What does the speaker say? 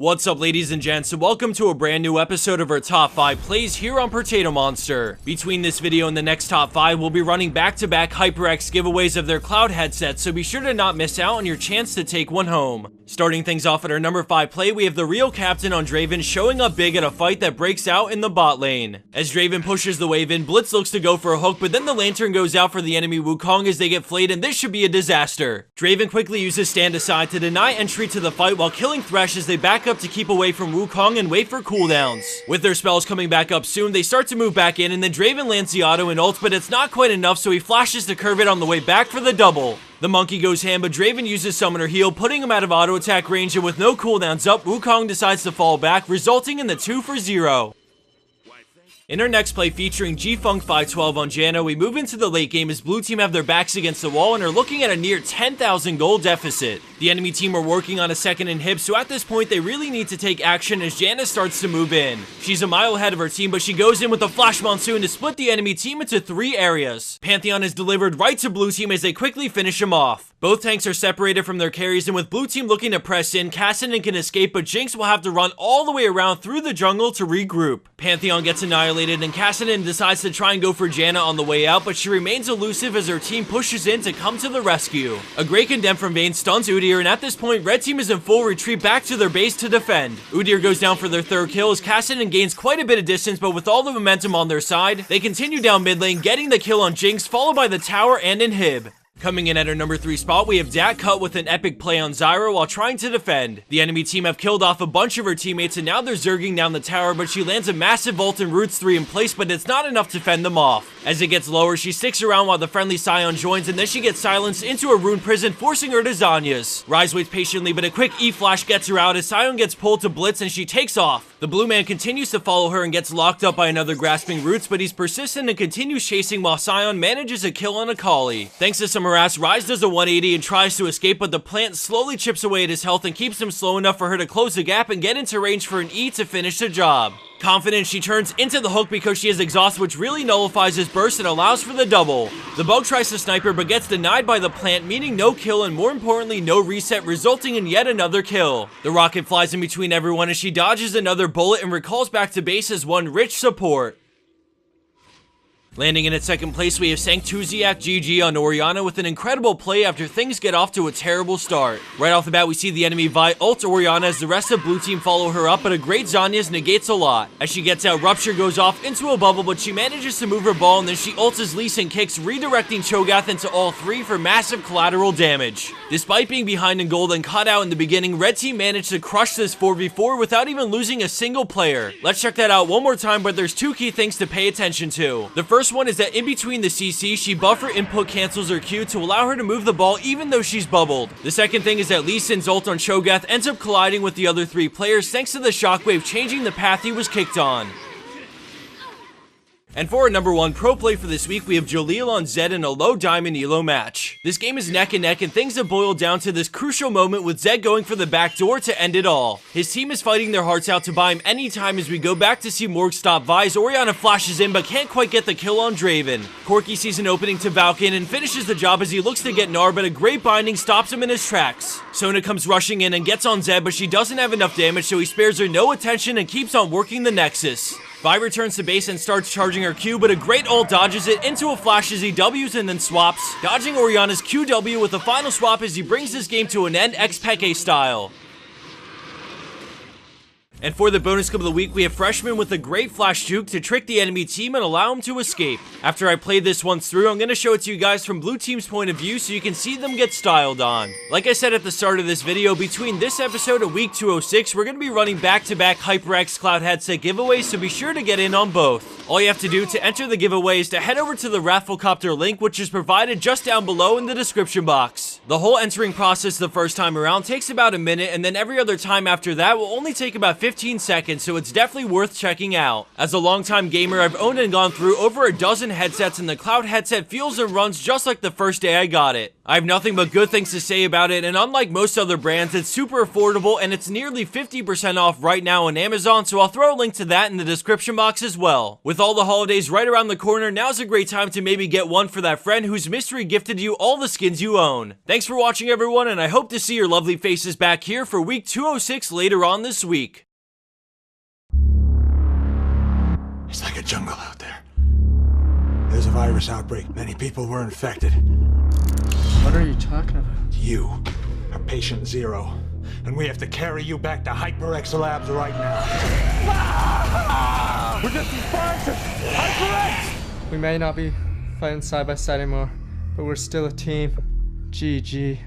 What's up, ladies and gents, and welcome to a brand new episode of our top 5 plays here on Potato Monster. Between this video and the next top 5, we'll be running back-to-back HyperX giveaways of their cloud headsets, so be sure to not miss out on your chance to take one home. Starting things off at our number 5 play, we have the real captain on Draven showing up big at a fight that breaks out in the bot lane. As Draven pushes the wave in, Blitz looks to go for a hook, but then the lantern goes out for the enemy Wukong as they get flayed, and this should be a disaster. Draven quickly uses stand aside to deny entry to the fight while killing Thresh as they back up to keep away from Wukong and wait for cooldowns. With their spells coming back up soon, they start to move back in, and then Draven lands the auto and ult, but it's not quite enough, so he flashes to curve it on the way back for the double. The monkey goes ham, but Draven uses summoner heal, putting him out of auto attack range, and with no cooldowns up, Wukong decides to fall back, resulting in the 2-for-0. In our next play featuring G-Funk 512 on Janna, we move into the late game as blue team have their backs against the wall and are looking at a near 10,000 gold deficit. The enemy team are working on a second inhib, so at this point they really need to take action as Janna starts to move in. She's a mile ahead of her team, but she goes in with a flash monsoon to split the enemy team into 3 areas. Pantheon is delivered right to blue team as they quickly finish him off. Both tanks are separated from their carries, and with blue team looking to press in, Cassidy can escape, but Jinx will have to run all the way around through the jungle to regroup. Pantheon gets annihilated, and Cassidy decides to try and go for Janna on the way out, but she remains elusive as her team pushes in to come to the rescue. A great condemn from Vayne stuns Udyr, and at this point, red team is in full retreat back to their base to defend. Udyr goes down for their 3rd kill as Cassidy gains quite a bit of distance, but with all the momentum on their side, they continue down mid lane, getting the kill on Jinx, followed by the tower and inhib. Coming in at our number 3 spot, we have Dat cut with an epic play on Zyra while trying to defend. The enemy team have killed off a bunch of her teammates, and now they're zerging down the tower, but she lands a massive ult and roots 3 in place, but it's not enough to fend them off. As it gets lower, she sticks around while the friendly Sion joins, and then she gets silenced into a rune prison, forcing her to Zhonya's. Ryze waits patiently, but a quick E-flash gets her out as Sion gets pulled to Blitz and she takes off. The blue man continues to follow her and gets locked up by another grasping roots, but he's persistent and continues chasing while Sion manages a kill on Akali. Thanks to some harass, Ryze does a 180 and tries to escape, but the plant slowly chips away at his health and keeps him slow enough for her to close the gap and get into range for an E to finish the job. Confident, she turns into the hook because she is exhausted, which really nullifies his burst and allows for the double. The bug tries to snipe her but gets denied by the plant, meaning no kill and more importantly no reset, resulting in yet another kill. The rocket flies in between everyone as she dodges another bullet and recalls back to base as one rich support. Landing in at 2nd place, we have Sanctuziak GG on Orianna with an incredible play after things get off to a terrible start. Right off the bat, we see the enemy Vi ult Orianna as the rest of blue team follow her up, but a great Zhonya's negates a lot. As she gets out, Rupture goes off into a bubble, but she manages to move her ball, and then she ults as Lee Sin kicks, redirecting Cho'Gath into all 3 for massive collateral damage. Despite being behind in gold and caught out in the beginning, red team managed to crush this 4v4 without even losing a single player. Let's check that out one more time, but there's 2 key things to pay attention to. The first one is that in between the CC, she buffer input cancels her Q to allow her to move the ball even though she's bubbled. The second thing is that Lee Sin's ult on Cho'Gath ends up colliding with the other 3 players thanks to the shockwave changing the path he was kicked on. And for our number 1 pro play for this week, we have Jaleel on Zed in a low diamond elo match. This game is neck and neck, and things have boiled down to this crucial moment with Zed going for the back door to end it all. His team is fighting their hearts out to buy him any time as we go back to see Morg stop Vi's. Orianna flashes in but can't quite get the kill on Draven. Corki sees an opening to Valken and finishes the job as he looks to get Gnar, but a great binding stops him in his tracks. Sona comes rushing in and gets on Zed, but she doesn't have enough damage, so he spares her no attention and keeps on working the Nexus. Vi returns to base and starts charging her Q, but a great ult dodges it into a flash as he Ws and then swaps, dodging Orianna's QW with a final swap as he brings this game to an end XPeke style. And for the bonus clip of the week, we have Freshman with a great flash juke to trick the enemy team and allow him to escape. After I played this once through, I'm going to show it to you guys from blue team's point of view so you can see them get styled on. Like I said at the start of this video, between this episode and week 206, we're going to be running back-to-back HyperX cloud headset giveaways, so be sure to get in on both. All you have to do to enter the giveaway is to head over to the Rafflecopter link, which is provided just down below in the description box. The whole entering process the first time around takes about a minute, and then every other time after that will only take about 15 seconds, so it's definitely worth checking out. As a longtime gamer, I've owned and gone through over a dozen headsets, and the cloud headset feels and runs just like the first day I got it. I have nothing but good things to say about it, and unlike most other brands, it's super affordable and it's nearly 50% off right now on Amazon, so I'll throw a link to that in the description box as well. With all the holidays right around the corner, now's a great time to maybe get one for that friend who's mystery gifted you all the skins you own. Thanks for watching, everyone, and I hope to see your lovely faces back here for week 206 later on this week. It's like a jungle out there. There's a virus outbreak. Many people were infected. What are you talking about? You are patient zero, and we have to carry you back to HyperX Labs right now. We're just response to HyperX! We may not be fighting side by side anymore, but we're still a team. GG.